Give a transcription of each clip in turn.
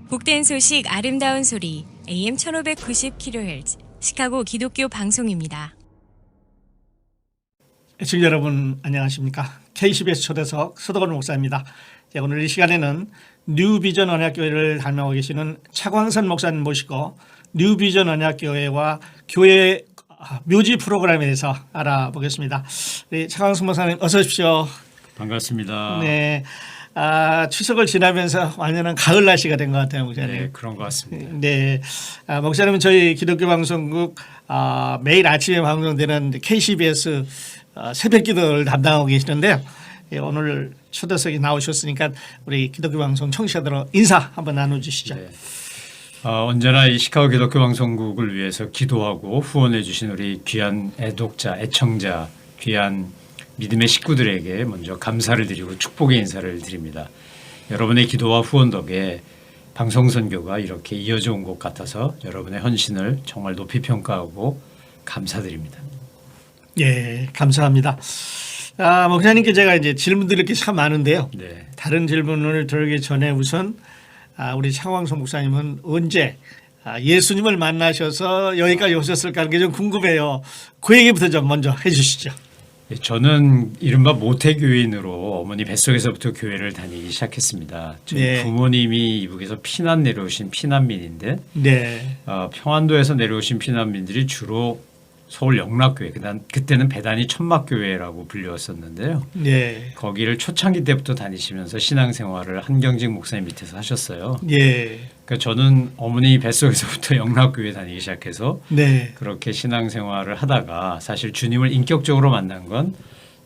복된 소식 아름다운 소리 AM 1590kHz 시카고 기독교 방송입니다. 시청자 여러분 안녕하십니까? KCBS 초대석 서덕원 목사입니다. 오늘 이 시간에는 뉴비전 언약교회를 담당하고 계시는 차광선 목사님 모시고 뉴비전 언약교회와 교회 묘지 프로그램에 대해서 알아보겠습니다. 차광선 목사님 어서 오십시오. 반갑습니다. 네. 추석을 지나면서 완전한 가을 날씨가 된 것 같아요, 목사님. 네, 그런 것 같습니다. 네, 목사님은 저희 기독교 방송국 매일 아침에 방송되는 KCBS 새벽기도를 담당하고 계시는데요. 오늘 초대석에 나오셨으니까 우리 기독교 방송 청취자들로 인사 한번 나눠주시죠. 네. 언제나 이 시카고 기독교 방송국을 위해서 기도하고 후원해 주신 우리 귀한 애독자, 애청자, 귀한 믿음의 식구들에게 먼저 감사를 드리고 축복의 인사를 드립니다. 여러분의 기도와 후원 덕에 방송 선교가 이렇게 이어져 온 것 같아서 여러분의 헌신을 정말 높이 평가하고 감사드립니다. 예, 감사합니다. 목사님께 제가 이제 질문드릴 게 참 많은데요. 네. 다른 질문을 드리기 전에 우선 우리 차광선 목사님은 언제 예수님을 만나셔서 여기까지 오셨을까 하는 게 좀 궁금해요. 그 얘기부터 좀 먼저 해 주시죠. 저는 이른바 모태교인으로 어머니 뱃속에서부터 교회를 다니기 시작했습니다. 저희 네. 부모님이 이북에서 피난 내려오신 피난민인데 네. 평안도에서 내려오신 피난민들이 주로 서울 영락교회, 그때는 배단위 천막교회라고 불렸었는데요. 네. 거기를 초창기 때부터 다니시면서 신앙생활을 한경직 목사님 밑에서 하셨어요. 예. 그러니까 저는 어머니 뱃속에서부터 영락교회 다니기 시작해서 네. 그렇게 신앙생활을 하다가 사실 주님을 인격적으로 만난 건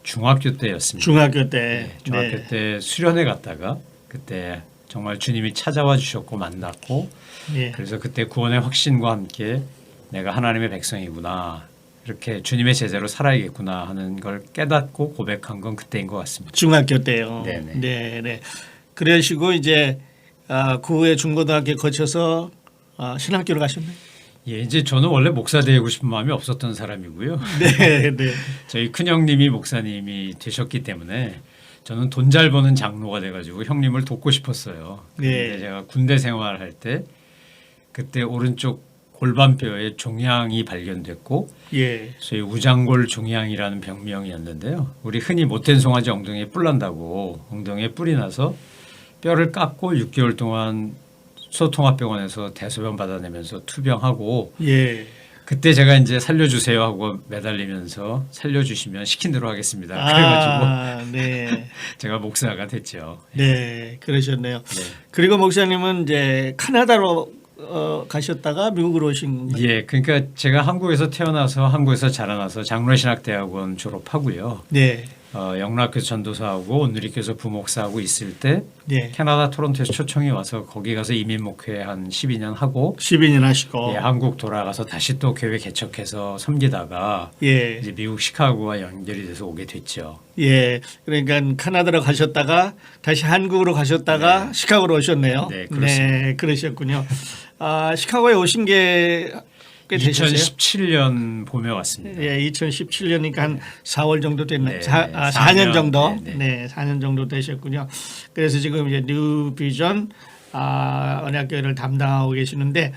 중학교 때였습니다. 중학교 때. 네, 중학교 때 수련회 갔다가 그때 정말 주님이 찾아와 주셨고 만났고 예. 그래서 그때 구원의 확신과 함께 내가 하나님의 백성이구나. 이렇게 주님의 제자로 살아야겠구나 하는 걸 깨닫고 고백한 건 그때인 것 같습니다. 중학교 때요. 네네. 네. 그러시고 이제 그 후에 중고등학교 거쳐서 신학교를 가셨나요? 예, 이제 저는 원래 목사 되고 싶은 마음이 없었던 사람이고요. 네. 네. 저희 큰형님이 목사님이 되셨기 때문에 저는 돈 잘 버는 장로가 돼가지고 형님을 돕고 싶었어요. 그런데 네. 제가 군대 생활할 때 그때 오른쪽 골반뼈에 종양이 발견됐고 예. 소위 우장골 종양이라는 병명이었는데요. 우리 흔히 못된 송아지 엉덩이에 뿔 난다고 엉덩이에 뿔이 나서 뼈를 깎고 6개월 동안 소통합병원에서 대소변 받아내면서 투병하고 예. 그때 제가 이제 살려주세요 하고 매달리면서 살려주시면 시킨 대로 하겠습니다. 그래가지고 네. 제가 목사가 됐죠. 네. 그러셨네요. 네. 그리고 목사님은 이제 카나다로 가셨다가 미국으로 오신 거예요? 예, 그러니까 제가 한국에서 태어나서 한국에서 자라나서 장로신학대학원 졸업하고요. 네. 영락교에서 전도사하고 온누리교에서 부목사하고 있을 때 네. 캐나다 토론토에서 초청이 와서 거기 가서 이민 목회 한 12년 하고 12년 하시고. 예, 한국 돌아가서 다시 또 교회 개척해서 섬기다가 예. 이제 미국 시카고와 연결이 돼서 오게 됐죠. 예. 그러니까 카나다로 가셨다가 다시 한국으로 가셨다가 네. 시카고로 오셨네요. 네, 그렇습니다. 네, 그러셨군요. 시카고에 오신 게 꽤 되셨어요? 2017년 봄에 왔습니다. 예, 2017년이니까 한 4월 정도 됐나요? 네, 4년 정도. 네. 네, 4년 정도 되셨군요. 그래서 지금 이제 뉴비전 언약교회를 담당하고 계시는데,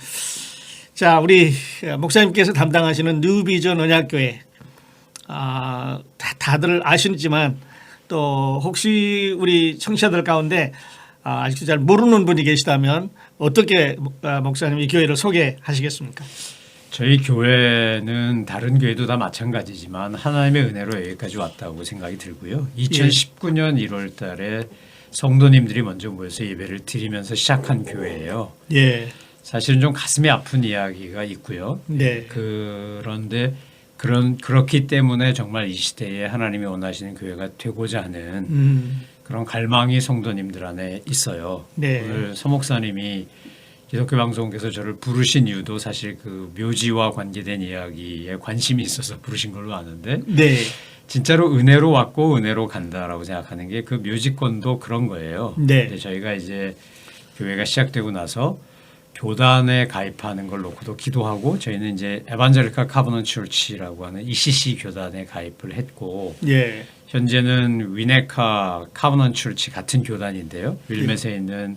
자, 우리 목사님께서 담당하시는 뉴비전 언약교회, 다들 아시지만 또 혹시 우리 청취자들 가운데 아직도 잘 모르는 분이 계시다면 어떻게 목사님 이 교회를 소개하시겠습니까? 저희 교회는 다른 교회도 다 마찬가지지만 하나님의 은혜로 여기까지 왔다고 생각이 들고요. 2019년 1월 달에 성도님들이 먼저 모여서 예배를 드리면서 시작한 교회예요. 예. 사실은 좀 가슴이 아픈 이야기가 있고요. 네. 그런데 그렇기 때문에 정말 이 시대에 하나님이 원하시는 교회가 되고자 하는 그런 갈망이 성도님들 안에 있어요. 네. 오늘 서 목사님이 기독교 방송국에서 저를 부르신 이유도 사실 그 묘지와 관계된 이야기에 관심이 있어서 부르신 걸로 아는데 네. 진짜로 은혜로 왔고 은혜로 간다라고 생각하는 게 그 묘지권도 그런 거예요. 네. 근데 저희가 이제 교회가 시작되고 나서 교단에 가입하는 걸 놓고도 기도하고 저희는 이제 에반젤리칼 카버넌트 처치라고 하는 ECC 교단에 가입을 했고 예. 현재는 위네카 카버넌트 처치 같은 교단인데요. 윌맷에 있는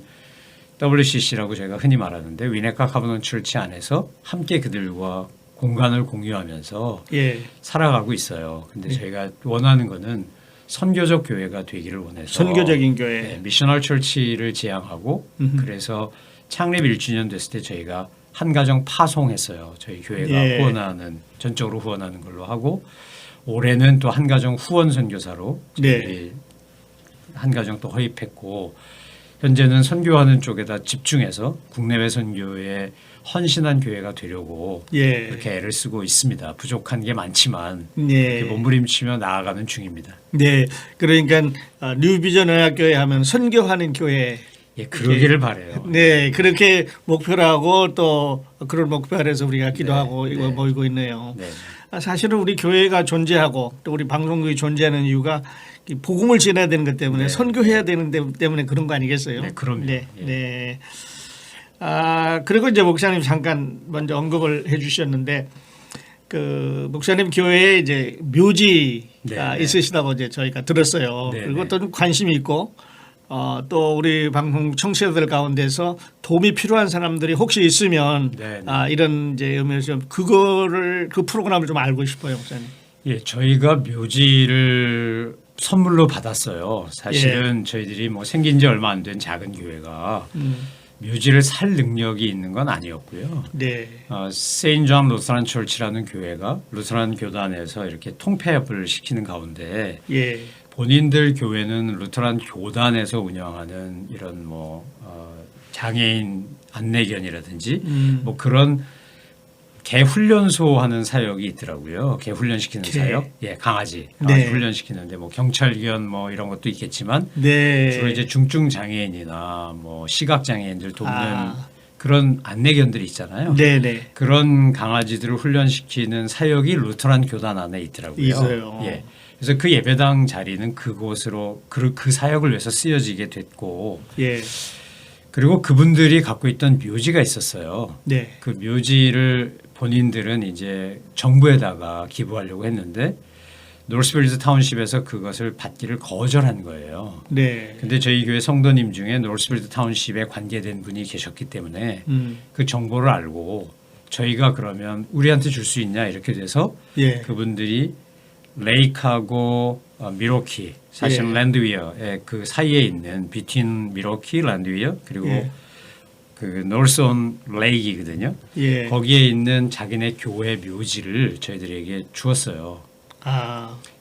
WCC라고 저희가 흔히 말하는데 위네카 카버넌 철치 안에서 함께 그들과 공간을 공유하면서 예. 살아가고 있어요. 근데 저희가 원하는 거는 선교적 교회가 되기를 원해서 선교적인 교회. 네, 미셔널 철치를 지향하고 그래서 창립 1주년 됐을 때 저희가 한 가정 파송했어요. 저희 교회가 예. 후원하는 전적으로 후원하는 걸로 하고 올해는 또 한 가정 후원 선교사로 네. 저희 한 가정 또 허입했고 현재는 선교하는 쪽에다 집중해서 국내외 선교에 헌신한 교회가 되려고 예. 그렇게 애를 쓰고 있습니다. 부족한 게 많지만 예. 이렇게 몸부림치며 나아가는 중입니다. 네. 그러니까 뉴비전 언약교회 하면 선교하는 교회. 예, 그러기를 바래요. 네. 그렇게 목표로 하고 또 그런 목표 아래서 우리가 기도하고 네, 이거 네. 모이고 있네요. 네. 사실은 우리 교회가 존재하고 또 우리 방송국이 존재하는 이유가 이 복음을 전해야 되는 것 때문에 네. 선교해야 되는 때문에 그런 거 아니겠어요? 네, 그럼요. 네. 예. 네. 그리고 이제 목사님 잠깐 먼저 언급을 해 주셨는데 그 목사님 교회에 이제 묘지가 네, 네. 있으시다고 이제 저희가 들었어요. 네, 그리고 네. 또 좀 관심이 있고 또 우리 방송 청취자들 가운데서 도움이 필요한 사람들이 혹시 있으면 네, 네. 이런 이제 의미에서 좀 그거를 그 프로그램을 좀 알고 싶어요, 목사님. 예, 저희가 묘지를 선물로 받았어요. 사실은 예. 저희들이 뭐 생긴 지 얼마 안 된 작은 교회가 묘지를 살 능력이 있는 건 아니었고요. 네. 세인 존 루스란 철치라는 교회가 루스란 교단에서 이렇게 통폐합을 시키는 가운데 예. 본인들 교회는 루터란 교단에서 운영하는 이런 뭐 장애인 안내견이라든지 뭐 그런 개 훈련소 하는 사역이 있더라고요. 개 훈련시키는 개. 사역. 예, 강아지 네. 훈련시키는데 뭐 경찰견 뭐 이런 것도 있겠지만 네. 주로 이제 중증 장애인이나 뭐 시각 장애인들 돕는 그런 안내견들이 있잖아요. 네네. 그런 강아지들을 훈련시키는 사역이 루터란 교단 안에 있더라고요. 있어요. 예. 그래서 그 예배당 자리는 그곳으로 그 사역을 위해서 쓰여지게 됐고 예. 그리고 그분들이 갖고 있던 묘지가 있었어요. 네. 그 묘지를 본인들은 이제 정부에다가 기부하려고 했는데 노스필드 타운십에서 그것을 받기를 거절한 거예요. 네. 근데 저희 교회 성도님 중에 노스필드 타운십에 관계된 분이 계셨기 때문에 그 정보를 알고 저희가 그러면 우리한테 줄 수 있냐 이렇게 돼서 예. 그분들이 레이크하고 미로키 사실은 예. 랜드위어의 그 사이에 있는 비틴 미로키 랜드위어 그리고 예. 그 노스온 레이크이거든요. 예. 거기에 있는 자기네 교회 묘지를 저희들에게 주었어요.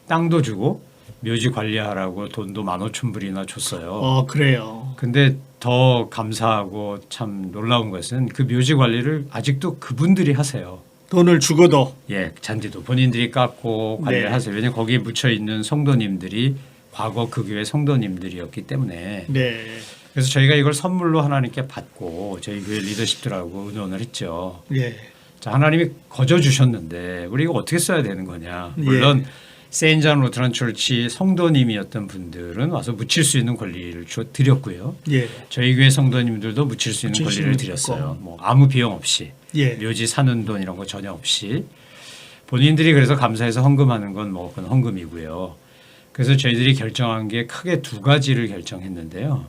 땅도 주고 묘지 관리하라고 돈도 15,000불이나 줬어요. 그래요. 근데 더 감사하고 참 놀라운 것은 그 묘지 관리를 아직도 그분들이 하세요. 돈을 주고도. 예, 잔디도 본인들이 깎고 관리를 네. 하세요. 왜냐하면 거기에 묻혀 있는 성도님들이 과거 그 교회 성도님들이었기 때문에 네. 그래서 저희가 이걸 선물로 하나님께 받고 저희 교회 리더십들하고 의논을 했죠. 예. 자, 하나님이 거저 주셨는데 우리가 어떻게 써야 되는 거냐. 물론 예. 세인잔 루트란 철치 성도님이었던 분들은 와서 묻힐 수 있는 권리를 드렸고요. 예. 저희 교회 성도님들도 묻힐 수 있는 묻힐 수 권리를 있는 드렸어요. 뭐 아무 비용 없이 예. 묘지 사는 돈 이런 거 전혀 없이 본인들이 그래서 감사해서 헌금하는 건 뭐 그건 헌금이고요. 그래서 저희들이 결정한 게 크게 두 가지를 결정했는데요.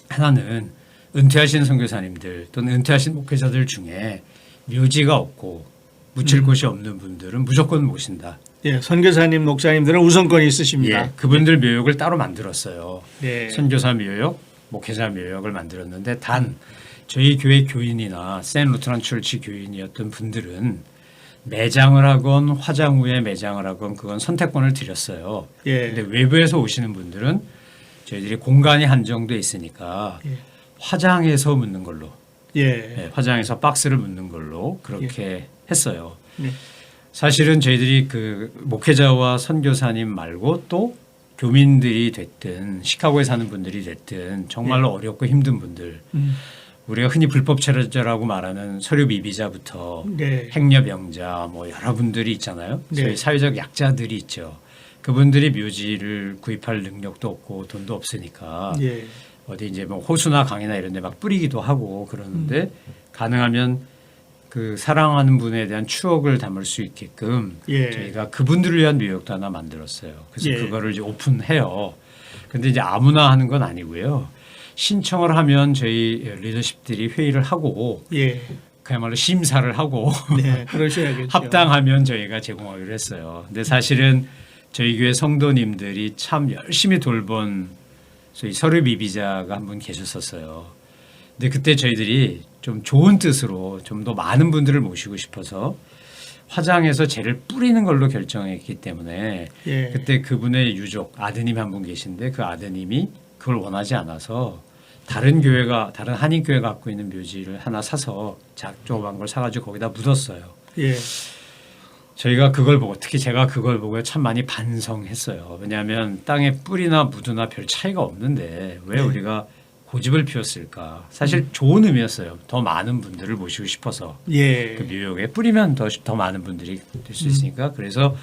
하나는 은퇴하신 선교사님들 또는 은퇴하신 목회자들 중에 묘지가 없고 묻힐 곳이 없는 분들은 무조건 모신다. 예. 선교사님, 목사님들은 우선권이 있으십니다. 예, 그분들 묘역을 따로 만들었어요. 네. 선교사 묘역, 목회자 묘역을 만들었는데 단 저희 교회 교인이나 센 루트란 철치 교인이었던 분들은 매장을 하건 화장 후에 매장을 하건 그건 선택권을 드렸어요. 예. 근데 외부에서 오시는 분들은 저희들이 공간이 한정돼 있으니까 예. 화장해서 묻는 걸로 예. 네, 화장해서 박스를 묻는 걸로 그렇게 했어요. 예. 사실은 저희들이 그 목회자와 선교사님 말고 또 교민들이 됐든 시카고에 사는 분들이 됐든 정말로 어렵고 힘든 분들 우리가 흔히 불법 체류자라고 말하는 서류 미비자부터 네. 행여병자 뭐 여러분들이 있잖아요. 네. 저희 사회적 약자들이 있죠. 그분들이 묘지를 구입할 능력도 없고 돈도 없으니까 예. 어디 이제 뭐 호수나 강이나 이런 데 막 뿌리기도 하고 그러는데 가능하면 그 사랑하는 분에 대한 추억을 담을 수 있게끔 예. 저희가 그분들을 위한 묘역도 하나 만들었어요. 그래서 예. 그거를 이제 오픈해요. 근데 이제 아무나 하는 건 아니고요. 신청을 하면 저희 리더십들이 회의를 하고 예. 그야말로 심사를 하고 네, 그러셔야겠죠. 합당하면 저희가 제공하기로 했어요. 근데 사실은 저희 교회 성도님들이 참 열심히 돌본 소위 서류 미비자가 한 분 계셨었어요. 근데 그때 저희들이 좀 좋은 뜻으로 좀 더 많은 분들을 모시고 싶어서 화장에서 죄를 뿌리는 걸로 결정했기 때문에 예. 그때 그분의 유족 아드님 한 분 계신데 그 아드님이 그걸 원하지 않아서 다른 한인 교회가 갖고 있는 묘지를 하나 사서 조그만 걸 사가지고 거기다 묻었어요. 예. 저희가 그걸 보고 특히 제가 그걸 보고 참 많이 반성했어요. 왜냐하면 땅에 뿌리나 묻으나 별 차이가 없는데 왜 우리가 고집을 피웠을까? 사실 좋은 의미였어요. 더 많은 분들을 모시고 싶어서 예. 그 묘역에 뿌리면 더 많은 분들이 될 수 있으니까 그래서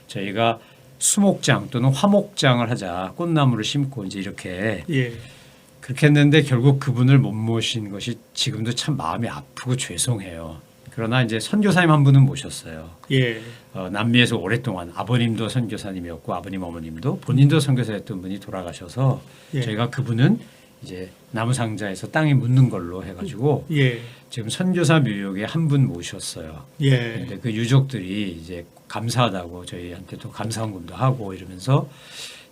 저희가 수목장 또는 화목장을 하자 꽃나무를 심고 이제 이렇게 예. 그렇게 했는데 결국 그분을 못 모신 것이 지금도 참 마음이 아프고 죄송해요. 그러나 이제 선교사님 한 분은 모셨어요. 예. 남미에서 오랫동안 아버님도 선교사님이었고 아버님 어머님도 본인도 선교사였던 분이 돌아가셔서 예. 저희가 그분은 이제 나무 상자에서 땅에 묻는 걸로 해가지고 예. 지금 선교사 묘역에 한 분 모셨어요. 예. 그런데 그 유족들이 이제 감사하다고 저희한테 또 감사헌금도 하고 이러면서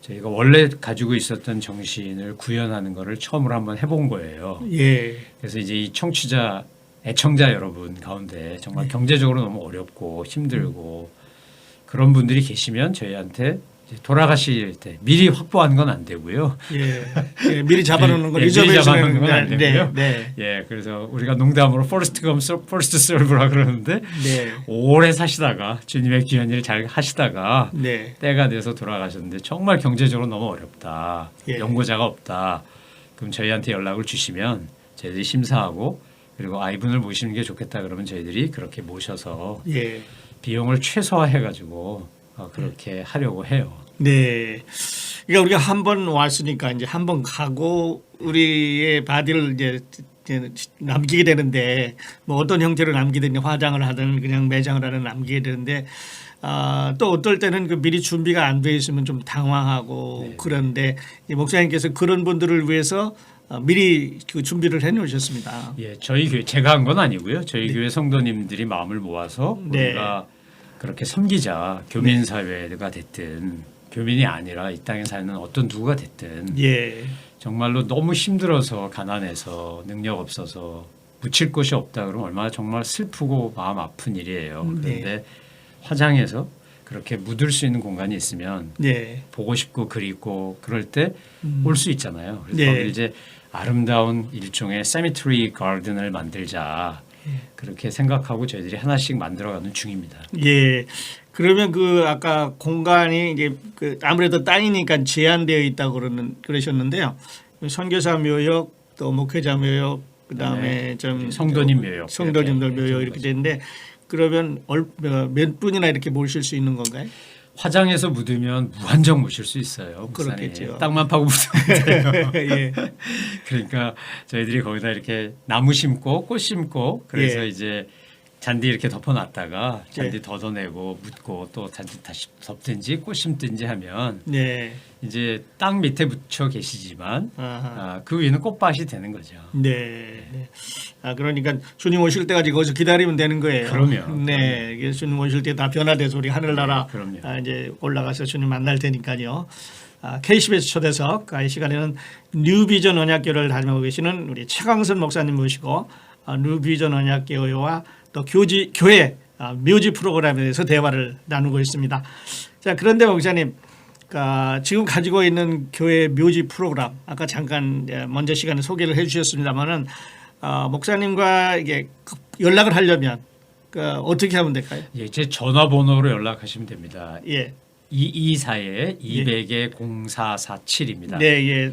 저희가 원래 가지고 있었던 정신을 구현하는 거를 처음으로 한번 해본 거예요. 예. 그래서 이제 이 청취자, 애청자 여러분 가운데 정말 경제적으로 너무 어렵고 힘들고 그런 분들이 계시면 저희한테 이제 돌아가실 때 미리 확보하는 건 안 되고요. 예. 예. 미리 잡아놓는 건 미리 잡아놓는 건 안 네. 되고요. 네. 예, 그래서 우리가 농담으로 first come, first serve라 그러는데 네. 오래 사시다가 주님의 귀한 일을 잘 하시다가 네. 때가 돼서 돌아가셨는데 정말 경제적으로 너무 어렵다. 예. 연고자가 없다. 그럼 저희한테 연락을 주시면 저희들이 심사하고 그리고 이분을 모시는 게 좋겠다 그러면 저희들이 그렇게 모셔서 예. 비용을 최소화해가지고 그렇게 하려고 해요. 네. 그러니까 우리가 한 번 왔으니까 이제 한 번 가고 우리의 바디를 이제 남기게 되는데 뭐 어떤 형태로 남기든 화장을 하든 그냥 매장을 하든 남기게 되는데 또 어떨 때는 그 미리 준비가 안 돼 있으면 좀 당황하고 네. 그런데 이 목사님께서 그런 분들을 위해서 미리 그 준비를 해 놓으셨습니다. 예, 저희 교회 제가 한 건 아니고요. 저희 교회 성도님들이 마음을 모아서 네. 우리가 그렇게 섬기자 교민 사회가 됐든 교민이 아니라 이 땅에 사는 어떤 누구가 됐든 예. 정말로 너무 힘들어서 가난해서 능력 없어서 묻힐 곳이 없다 그러면 얼마나 정말 슬프고 마음 아픈 일이에요. 그런데 화장해서 그렇게 묻을 수 있는 공간이 있으면 네. 보고 싶고 그리고 그럴 때 올 수 있잖아요. 그래서 네. 거기 이제 아름다운 일종의 세미트리 가든을 만들자 그렇게 생각하고 저희들이 하나씩 만들어가는 중입니다. 예. 그러면 그 아까 공간이 이제 그 아무래도 땅이니까 제한되어 있다고 그러셨는데요. 선교사 묘역 또 목회자 묘역 그다음에 좀 성도님 묘역 성도님들 이렇게 묘역 이렇게 되는데 그러면 몇 분이나 이렇게 모실 수 있는 건가요? 화장해서 묻으면 무한정 모실 수 있어요. 목사님. 그렇겠죠. 땅만 파고 묻으면 돼요. 예. 그러니까 저희들이 거기다 이렇게 나무 심고 꽃 심고 그래서 예. 이제 잔디 이렇게 덮어놨다가 잔디 예. 걷어내고 묻고 또 잔디 다시 덮든지 꽃 심든지 하면 네. 이제 땅 밑에 묻혀 계시지만 아하. 그 위는 꽃밭이 되는 거죠. 네. 네. 그러니까 주님 오실 때까지 거기서 기다리면 되는 거예요. 그럼요. 네. 이게 주님 오실 때 다 변화돼서 우리 하늘나라 네, 그럼요. 이제 올라가서 주님 만날 테니까요. KCBS 초대석 이 시간에는 뉴비전 언약교를 다니고 계시는 우리 최강선 목사님 모시고 뉴비전 언약교회와 또 교회 묘지 프로그램에 대해서 대화를 나누고 있습니다. 자, 그런데 목사님 지금 가지고 있는 교회 묘지 프로그램 아까 잠깐 먼저 시간에 소개를 해주셨습니다만은 목사님과 이게 연락을 하려면 어떻게 하면 될까요? 예, 제 전화번호로 연락하시면 됩니다. 예, 224에 200에 0447입니다. 네, 예.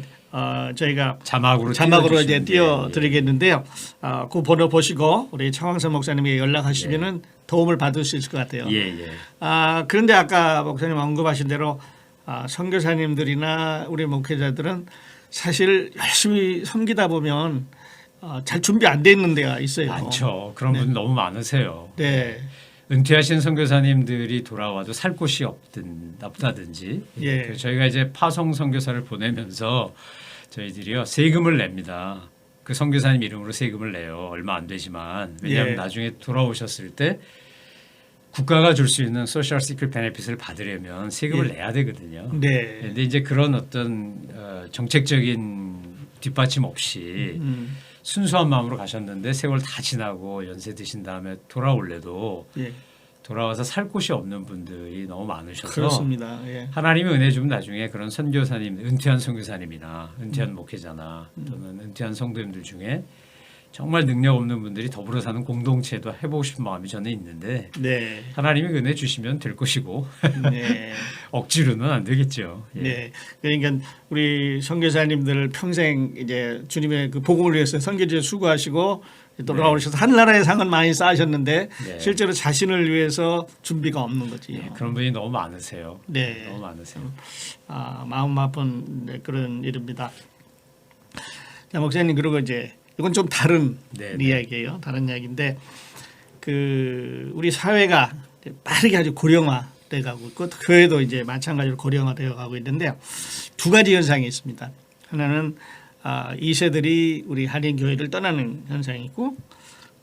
저희가 자막으로 이제 띄워주시면 띄워드리겠는데요. 그 번호 보시고 우리 차광선 목사님에게 연락하시면은 도움을 받을 수 있을 것 같아요. 예, 예. 그런데 아까 목사님 언급하신 대로 선교사님들이나 우리 목회자들은 사실 열심히 섬기다 보면 잘 준비 안 돼 있는 데가 있어요. 많죠. 그런 분 너무 많으세요. 네. 은퇴하신 선교사님들이 돌아와도 살 곳이 없다든지 예. 그래서 저희가 이제 파송 선교사를 보내면서 저희들이요 세금을 냅니다. 그 선교사님 이름으로 세금을 내요. 얼마 안 되지만 왜냐하면 예. 나중에 돌아오셨을 때 국가가 줄 수 있는 소셜 시큐리티 베네핏을 받으려면 세금을 예. 내야 되거든요. 네. 근데 이제 그런 어떤 정책적인 뒷받침 없이 순수한 마음으로 가셨는데 세월 다 지나고 연세 드신 다음에 돌아올래도 예. 돌아와서 살 곳이 없는 분들이 너무 많으셔서 그렇습니다. 예. 하나님의 은혜 주면 나중에 그런 선교사님, 은퇴한 선교사님이나 은퇴한 목회자나 또는 은퇴한 성도님들 중에 정말 능력 없는 분들이 더불어 사는 공동체도 해보고 싶은 마음이 저는 있는데 네. 하나님이 은혜 주시면 될 것이고 네. 억지로는 안 되겠죠. 예. 네. 그러니까 우리 선교사님들 평생 이제 주님의 그 복음을 위해서 선교지에 수고하시고 돌아오셔서 하늘나라의 상은 많이 쌓으셨는데 네. 실제로 자신을 위해서 준비가 없는 거지. 예, 그런 분이 너무 많으세요. 네. 너무 많으세요. 마음 아픈 네, 그런 일입니다. 자, 목사님 그리고 이제 이건 좀 다른 네, 이야기예요. 다른 이야기인데 그 우리 사회가 빠르게 아주 고령화돼 가고 있고 교회도 이제 마찬가지로 고령화되어 가고 있는데 두 가지 현상이 있습니다. 하나는 2세들이 우리 한인 교회를 떠나는 현상이 있고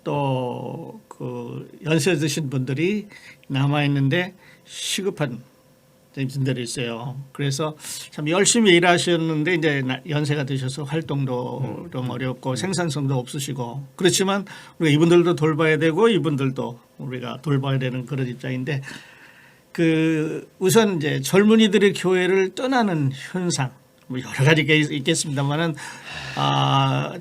또 그 연세 드신 분들이 남아 있는데 시급한 분들이 있어요. 그래서 참 열심히 일하셨는데 이제 연세가 드셔서 활동도 좀 어렵고 생산성도 없으시고 그렇지만 우리가 이분들도 돌봐야 되고 이분들도 우리가 돌봐야 되는 그런 입장인데 그 우선 이제 젊은이들의 교회를 떠나는 현상 뭐 여러 가지가 있겠습니다만은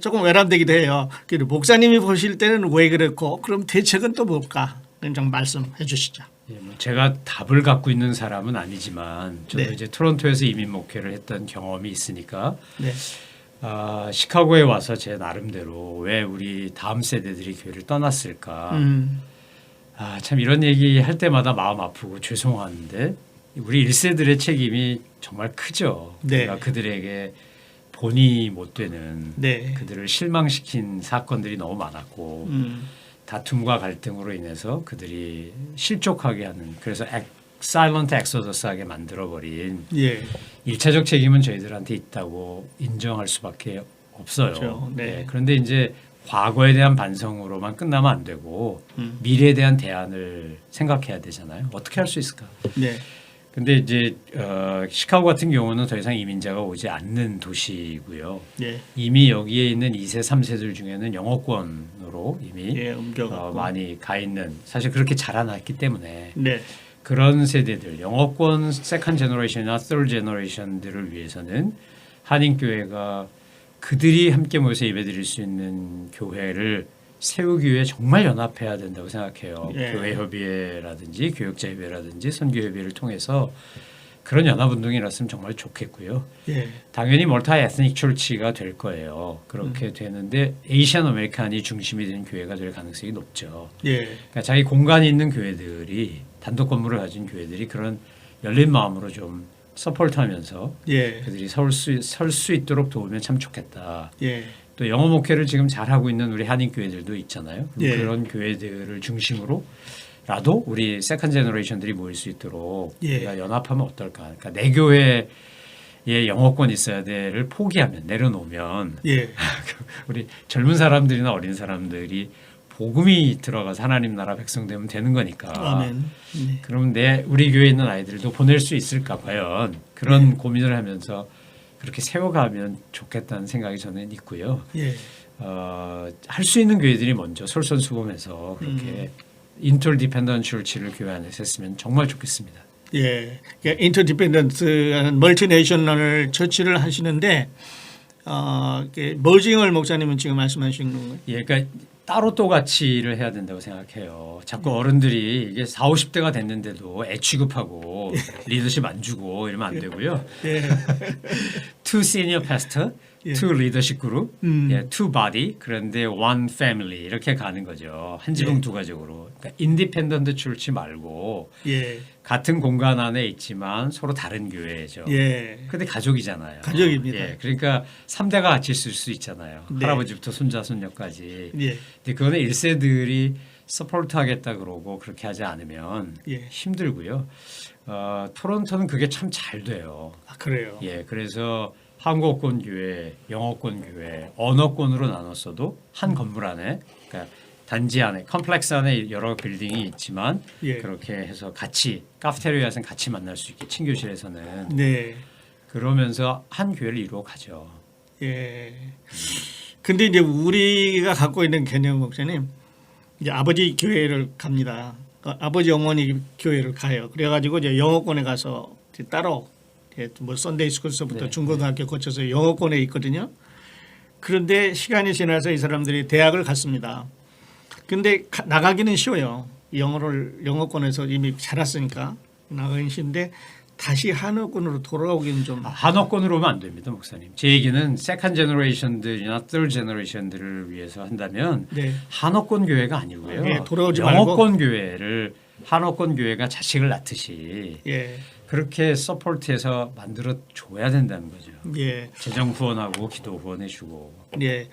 조금 외람되기도 해요. 목사님이 보실 때는 왜 그렇고 그럼 대책은 또 뭘까? 좀 말씀해 주시죠. 예, 뭐 제가 답을 갖고 있는 사람은 아니지만 저도 네. 이제 토론토에서 이민 목회를 했던 경험이 있으니까 네. 시카고에 와서 제 나름대로 왜 우리 다음 세대들이 교회를 떠났을까? 참 이런 얘기 할 때마다 마음 아프고 죄송한데 우리 1세들의 책임이 정말 크죠. 네. 우리가 그들에게 본이 못 되는 네. 그들을 실망시킨 사건들이 너무 많았고 다툼과 갈등으로 인해서 그들이 실족하게 하는 그래서 사일런트 엑소더스하게 만들어버린 예. 1차적 책임은 저희들한테 있다고 인정할 수밖에 없어요. 그렇죠. 네. 네, 그런데 이제 과거에 대한 반성으로만 끝나면 안 되고 미래에 대한 대안을 생각해야 되잖아요. 어떻게 할 수 있을까? 네. 근데 이제 시카고 같은 경우는 더 이상 이민자가 오지 않는 도시고요. 예. 이미 여기에 있는 2세, 3세들 중에는 영어권으로 이미 예, 옮겨갔고. 많이 가 있는 사실 그렇게 자라났기 때문에 네. 그런 세대들 영어권 세컨 제너레이션이나 third 제너레이션들을 위해서는 한인교회가 그들이 함께 모여서 예배드릴 수 있는 교회를 세우기 위해 정말 연합해야 된다고 생각해요. 예. 교회협의회라든지 교역자협의회라든지 선교협의회를 통해서 그런 연합운동이 일어났으면 정말 좋겠고요. 예. 당연히 멀티 에스닉 철치가 될 거예요. 그렇게 되는데 에이시안 아메리칸이 중심이 되는 교회가 될 가능성이 높죠. 예. 그러니까 자기 공간이 있는 교회들이 단독 건물을 가진 교회들이 그런 열린 마음으로 좀 서포트하면서 예. 그들이 설 수 있도록 도우면 참 좋겠다. 예. 또 영어 목회를 지금 잘하고 있는 우리 한인 교회들도 있잖아요. 예. 그런 교회들을 중심으로라도 우리 세컨 제너레이션들이 모일 수 있도록 예. 우리가 연합하면 어떨까. 그러니까 내 교회에 영어권 있어야 돼를 포기하면 내려놓으면 예. 우리 젊은 사람들이나 어린 사람들이 복음이 들어가서 하나님 나라 백성 되면 되는 거니까. 아멘. 네. 그럼 우리 교회에 있는 아이들도 보낼 수 있을까 과연 그런 고민을 하면서 그렇게 세워가면 좋겠다는 생각이 저는 있고요. 예. 할 수 있는 교회들이 먼저 솔선수범해서 그렇게 인터디펜던트 철치를 교회 안에서 했으면 정말 좋겠습니다. 예. 인터디펜던트 멀티내셔널 처치를 하시는데 머징을 목사님은 지금 말씀하시는 건가요? 예, 그러니까 따로 또 가치를 해야 된다고 생각해요. 자꾸 어른들이 이게 40, 50대가 됐는데도 애 취급하고 리더십 안 주고 이러면 안 되고요. 예. Two senior pastor, 예. two leadership group, two body, 그런데 one family 이렇게 가는 거죠. 한 지붕 두 가족으로. 그러니까 인디펜던트 출치 말고 예. 같은 공간 안에 있지만 서로 다른 교회죠. 예. 근데 가족이잖아요. 가족입니다. 예, 그러니까 3대가 같이 있을 수 있잖아요. 네. 할아버지부터 손자, 손녀까지. 예. 근데 그거는 1세들이 서포트 하겠다 그러고 그렇게 하지 않으면 예. 힘들고요. 토론토는 그게 참 잘 돼요. 그래요. 예, 그래서 한국권 교회, 영어권 교회, 언어권으로 나눴어도 한 건물 안에, 그러니까 단지 안에, 컴플렉스 안에 여러 빌딩이 있지만 예. 그렇게 해서 같이 카페테리아에서는 같이 만날 수 있게 친교실에서는 네. 그러면서 한 교회를 이루어 가죠. 예. 근데 이제 우리가 갖고 있는 개념 목사님, 이제 아버지 교회를 갑니다. 아버지 어머니 교회를 가요. 그래가지고 이제 영어권에 가서 이제 따로 뭐 썬데이 스쿨서부터 네. 중고등학교 거쳐서 영어권에 있거든요. 그런데 시간이 지나서 이 사람들이 대학을 갔습니다. 근데 나가기는 쉬워요. 영어권에서 이미 자랐으니까 나가기는 쉬운데 다시 한어권으로 돌아오기는 좀 한어권으로 오면 안 됩니다, 목사님. 제 얘기는 세컨 제너레이션들이나 third 제너레이션들을 위해서 한다면 네. 한어권 교회가 아니고요. 예, 돌아오지 영어권 교회를 한어권 교회가 자식을 낳듯이 예. 그렇게 서포트해서 만들어 줘야 된다는 거죠. 예. 재정 후원하고 기도 후원해주고. 예.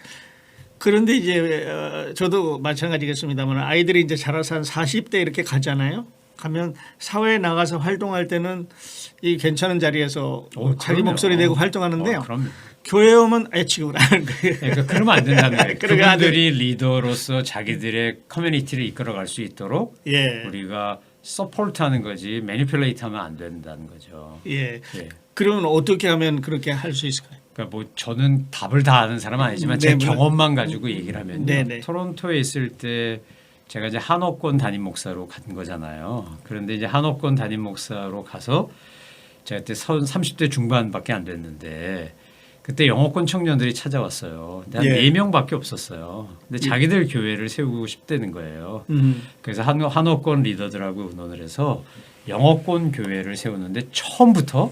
그런데 이제 저도 마찬가지겠습니다만 아이들이 이제 자라서 한 40대 이렇게 가잖아요. 가면 사회에 나가서 활동할 때는 이 괜찮은 자리에서 자기 그럼요. 목소리 내고 활동하는데요. 그럼요. 교회 오면 애취급을 하는 거예요. 그러니까 그러면 안 된다는 거예요. 그러게 안 그분들이 리더로서 자기들의 커뮤니티를 이끌어갈 수 있도록 예. 우리가 서포트하는 거지 매니플레이트하면 안 된다는 거죠. 예. 예. 그러면 어떻게 하면 그렇게 할 수 있을까요? 그러니까 뭐 저는 답을 다 아는 사람은 아니지만 네, 제 물론. 경험만 가지고 얘기를 하면요. 네, 네. 토론토에 있을 때 제가 이제 한옥권 담임 목사로 간 거잖아요. 그런데 이제 한옥권 담임 목사로 가서 제가 그때 30대 중반밖에 안 됐는데 그때 영어권 청년들이 찾아왔어요. 한 예. 4명밖에 없었어요. 근데 자기들 교회를 세우고 싶다는 거예요. 그래서 한옥권 리더들하고 의논을 해서 영어권 교회를 세우는데 처음부터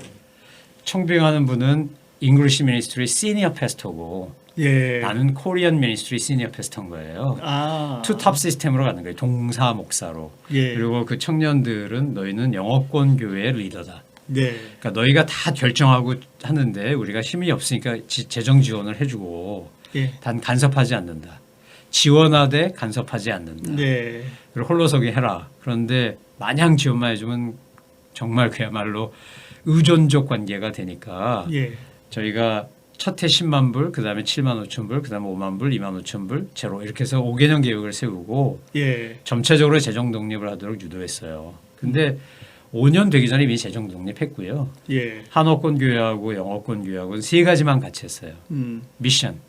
청빙하는 분은 잉글리시 미니스트리 시니어 패스터고 예. 나는 코리안 미니스트리 시니어 패스터인 거예요. 아. 투탑 시스템으로 가는 거예요. 동사 목사로. 예. 그리고 그 청년들은 너희는 영어권 교회의 리더다. 네. 그러니까 너희가 다 결정하고 하는데 우리가 힘이 없으니까 재정 지원을 해주고 예. 단 간섭하지 않는다. 지원하되 간섭하지 않는다. 네. 그리고 홀로서기 해라. 그런데 마냥 지원만 해주면 정말 그야말로 의존적 관계가 되니까 예. 저희가 첫 해 10만 불, 그다음에 7만 5천 불, 그다음에 5만 불, 2만 5천 불, 제로 이렇게 해서 5개년 계획을 세우고 예. 점차적으로 재정 독립을 하도록 유도했어요. 근데 5년 되기 전에 이미 재정 독립했고요. 예. 한어권 교회하고 영어권 교회하고는 세 가지만 같이 했어요. 미션,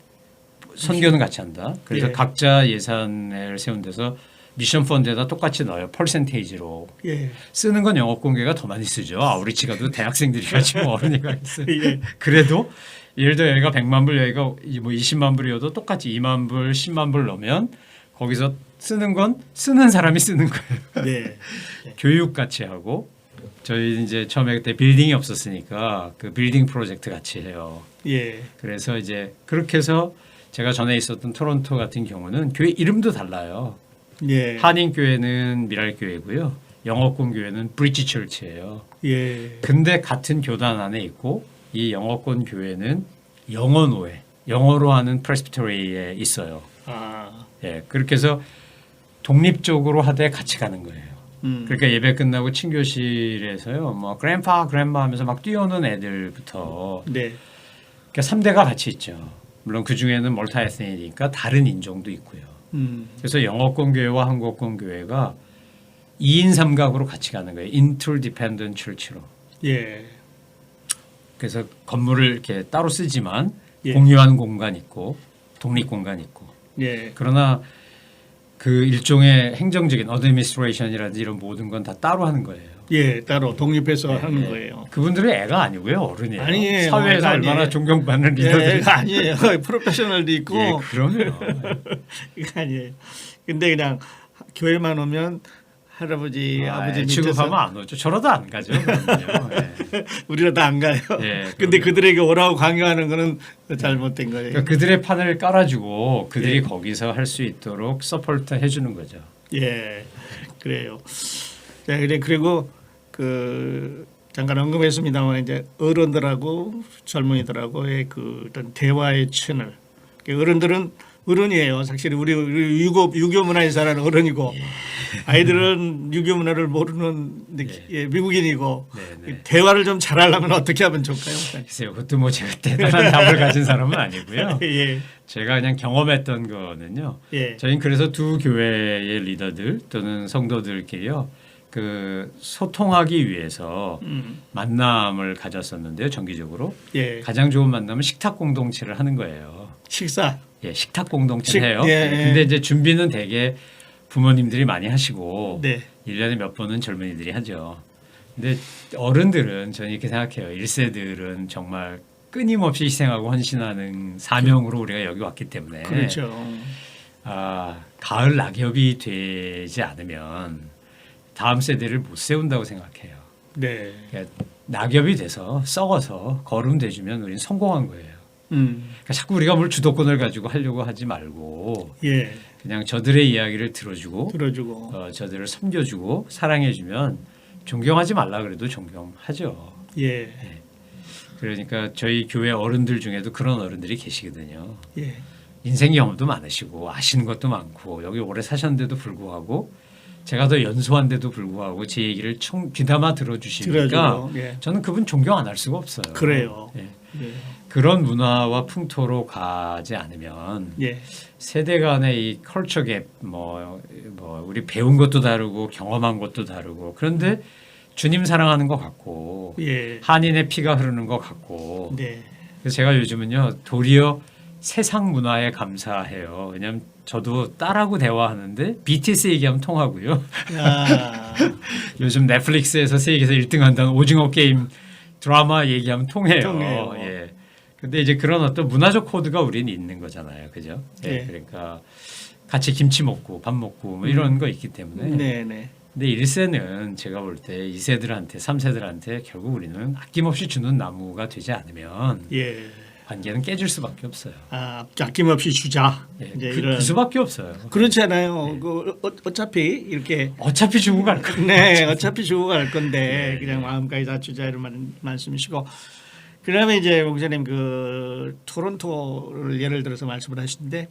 선교는 같이 한다. 그래서 예. 각자 예산을 세운 데서 미션 펀드에다 똑같이 넣어요. 퍼센테이지로. 예. 쓰는 건 영어권 교회가 더 많이 쓰죠. 아우리치 가도 대학생들이 가지 뭐 어른이 가겠어요. 예. 그래도 예를 들어 여기가 100만 불, 여기가 뭐 20만 불이어도 똑같이 2만 불, 10만 불 넣으면 거기서 쓰는 건 쓰는 사람이 쓰는 거예요. 네. 교육 같이 하고 저희 이제 처음에 그때 빌딩이 없었으니까 그 빌딩 프로젝트 같이 해요. 예. 그래서 이제 그렇게 해서 제가 전에 있었던 토론토 같은 경우는 교회 이름도 달라요. 예. 한인 교회는 미랄 교회고요. 영어권 교회는 브리지 처치예요. 예. 근데 같은 교단 안에 있고 이 영어권 교회는 영어노회, 영어로 하는 프레스비터리에 있어요. 아. 예, 그렇게 해서 독립적으로 하되 같이 가는 거예요. 그러니까 예배 끝나고 친교실에서요, 뭐 그랜파, 그랜마 하면서 막 뛰어오는 애들부터 네. 그러니까 3대가 같이 있죠. 물론 그 중에는 멀타 에스니니까 다른 인종도 있고요. 그래서 영어권 교회와 한국권 교회가 2인 3각으로 같이 가는 거예요. interdependent church로. 예. 그래서 건물을 이렇게 따로 쓰지만 예. 공유한 공간 있고 독립 공간 있고. 예. 그러나 그 일종의 행정적인 어드미니스트레이션이라든지 이런 모든 건 다 따로 하는 거예요. 예. 따로 독립해서 네, 하는 네. 거예요. 그분들은 애가 아니고요, 어른이에요. 아니에요. 사회에서 애가 얼마나 아니에요. 존경받는 예, 리더들이. 애가 아니에요. 프로페셔널도 있고. 예, 그럼요. 이거 아니에요. 근데 그냥 교회만 오면 할아버지, 아버지 밑에서 취급하면 안 오죠. 저러다 안 가죠. 그럼요. 예. 우리라도 안 가요. 예, 근데 그럼요. 그들에게 오라고 강요하는 거는 잘못된 거예요. 그러니까 그들의 판을 깔아주고 그들이 예. 거기서 할 수 있도록 서포트 해주는 거죠. 예, 그래요. 자, 그리고 그 잠깐 언급했습니다만 이제 어른들하고 젊은이들하고의 그 어떤 대화의 채널. 어른들은 어른이에요. 사실 우리 유교 문화에 살아는 어른이고 아이들은 유교 문화를 모르는 예. 미국인이고 네. 대화를 좀 잘하려면 어떻게 하면 좋을까요? 글쎄요, 그것도 뭐 제가 대단한 답을 가진 사람은 아니고요. 예. 제가 그냥 경험했던 거는요. 예. 저희는 그래서 두 교회의 리더들 또는 성도들끼리요. 그 소통하기 위해서 만남을 가졌었는데요. 정기적으로 예. 가장 좋은 만남은 식탁 공동체를 하는 거예요. 식사. 예, 식탁 공동체를 해요. 예. 근데 이제 준비는 되게 부모님들이 많이 하시고 네. 1년에 몇 번은 젊은이들이 하죠. 근데 어른들은 저는 이렇게 생각해요. 1세들은 정말 끊임없이 희생하고 헌신하는 사명으로 우리가 여기 왔기 때문에 그렇죠. 가을 낙엽이 되지 않으면 다음 세대를 못 세운다고 생각해요. 네. 그러니까 낙엽이 돼서 썩어서 거름돼주면 우리는 성공한 거예요. 그러니까 자꾸 우리가 뭘 주도권을 가지고 하려고 하지 말고 예. 그냥 저들의 이야기를 들어주고 저들을 섬겨주고 사랑해주면 존경하지 말라 그래도 존경하죠. 예. 그러니까 저희 교회 어른들 중에도 그런 어른들이 계시거든요. 예. 인생 경험도 많으시고 아시는 것도 많고 여기 오래 사셨는데도 불구하고 제가 더 연소한데도 불구하고 제 얘기를 귀담아 들어주시니까 예. 저는 그분 존경 안 할 수가 없어요. 그래요. 예. 예. 그런 문화와 풍토로 가지 않으면 예. 세대 간의 이 컬처 갭 우리 배운 것도 다르고 경험한 것도 다르고 그런데 주님 사랑하는 것 같고 예. 한인의 피가 흐르는 것 같고 네. 그래서 제가 요즘은요 도리어 세상 문화에 감사해요. 왜냐하면 저도 딸하고 대화하는데 BTS 얘기하면 통하고요. 아. 요즘 넷플릭스에서 세계에서 1등한다는 오징어 게임 드라마 얘기하면 통해요. 예. 근데 이제 그런 어떤 문화적 코드가 우리는 있는 거잖아요. 그죠? 예. 네. 그러니까 같이 김치 먹고 밥 먹고 뭐 이런 거 있기 때문에. 네네. 근데 1세는 제가 볼 때 2세들한테 3세들한테 결국 우리는 아낌없이 주는 나무가 되지 않으면 예. 관계는 깨질 수밖에 없어요. 아낌없이 주자. 예. 이제 그 수밖에 없어요. 그렇잖아요. 그 어차피 이렇게 어차피 주고 갈 거예요. 네, 어차피 주고 갈 건데 네. 그냥 마음까지 다 주자 이런 말씀이시고. 그다음에 이제 목사님 그 토론토를 예를 들어서 말씀을 하시는데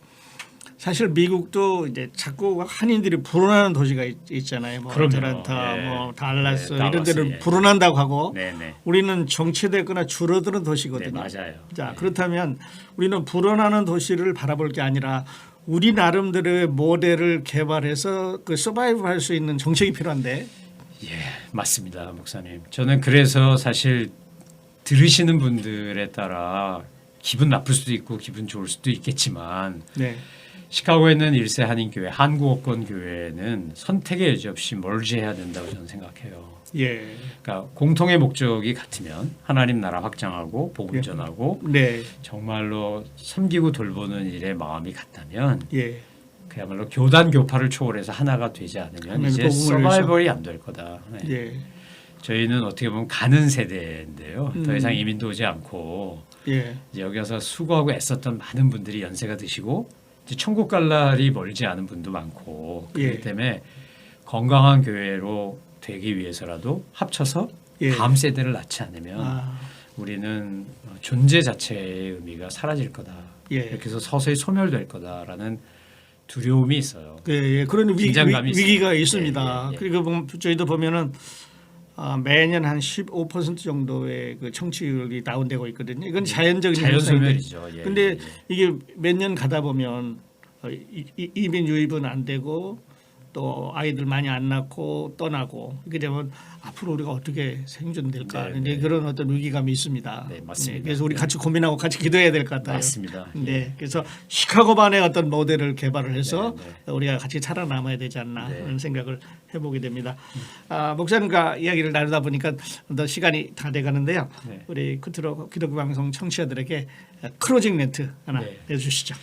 사실 미국도 이제 자꾸 한인들이 불어나는 도시가 있잖아요. 뭐 그럼요. 아틀란타, 예. 뭐 달라스 네, 이런 달라스, 데는 예. 불어난다고 하고 네네. 우리는 정체되거나 줄어드는 네, 도시거든요. 맞아요. 자, 네. 그렇다면 우리는 불어나는 도시를 바라볼 게 아니라 우리 나름대로의 모델을 개발해서 그 서바이브 할 수 있는 정책이 필요한데. 예, 맞습니다, 목사님. 저는 그래서 사실 들으시는 분들에 따라 기분 나쁠 수도 있고 기분 좋을 수도 있겠지만 네. 시카고에 있는 1세 한인교회 한국어권 교회는 선택의 여지 없이 멀지해야 된다고 저는 생각해요. 예. 그러니까 공통의 목적이 같으면 하나님 나라 확장하고 복음 전하고 네. 정말로 섬기고 돌보는 일에 마음이 같다면 예. 그야말로 교단 교파를 초월해서 하나가 되지 않으면 이제 복음을 서바이벌이 안 될 거다. 네. 예. 저희는 어떻게 보면 가는 세대인데요. 더 이상 이민도 오지 않고 예. 이제 여기 와서 수고하고 애썼던 많은 분들이 연세가 드시고 이제 천국 갈 날이 멀지 않은 분도 많고 그렇기 예. 때문에 건강한 교회로 되기 위해서라도 합쳐서 예. 다음 세대를 낳지 않으면 우리는 존재 자체의 의미가 사라질 거다. 예. 이렇게 해서 서서히 소멸될 거다라는 두려움이 있어요. 예. 그런 긴장감이 위기가 있어요. 있습니다. 예. 그리고 저희도 보면은 매년 한 15% 정도의 그 청취율이 다운되고 있거든요. 이건 자연적인 자연소멸이죠. 예. 근데 이게 몇 년 가다 보면 이민 유입은 안 되고 또 아이들 많이 안 낳고 떠나고 이렇게 되면 앞으로 우리가 어떻게 생존될까 네, 이제 네. 그런 어떤 위기감이 있습니다. 네, 맞습니다. 그래서 우리 같이 고민하고 같이 기도해야 될 것 같아요. 맞습니다. 네, 그래서 시카고만의 어떤 모델을 개발을 해서 네, 우리가 같이 살아남아야 되지 않나 네. 하는 생각을 해보게 됩니다. 목사님과 이야기를 나누다 보니까 더 시간이 다 돼가는데요. 네. 우리 끝으로 기독교 방송 청취자들에게 클로징 멘트 하나 네. 해주시죠.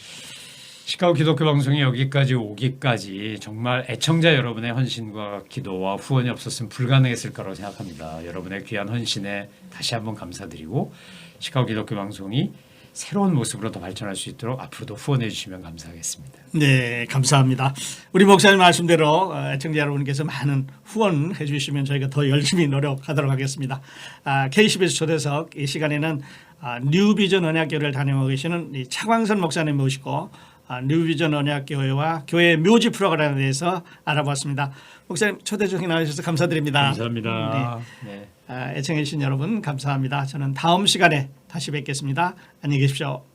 시카고 기독교 방송이 여기까지 오기까지 정말 애청자 여러분의 헌신과 기도와 후원이 없었으면 불가능했을 거라고 생각합니다. 여러분의 귀한 헌신에 다시 한번 감사드리고 시카고 기독교 방송이 새로운 모습으로 더 발전할 수 있도록 앞으로도 후원해 주시면 감사하겠습니다. 네, 감사합니다. 우리 목사님 말씀대로 애청자 여러분께서 많은 후원해 주시면 저희가 더 열심히 노력하도록 하겠습니다. KCBS 초대석 이 시간에는 뉴비전 언약교회를 다녀오고 계시는 이 차광선 목사님 모시고 뉴비전 언약교회와 교회 묘지 프로그램에 대해서 알아봤습니다. 목사님 초대 중에 나와주셔서 감사드립니다. 감사합니다. 네. 애청해 주신 여러분 감사합니다. 저는 다음 시간에 다시 뵙겠습니다. 안녕히 계십시오.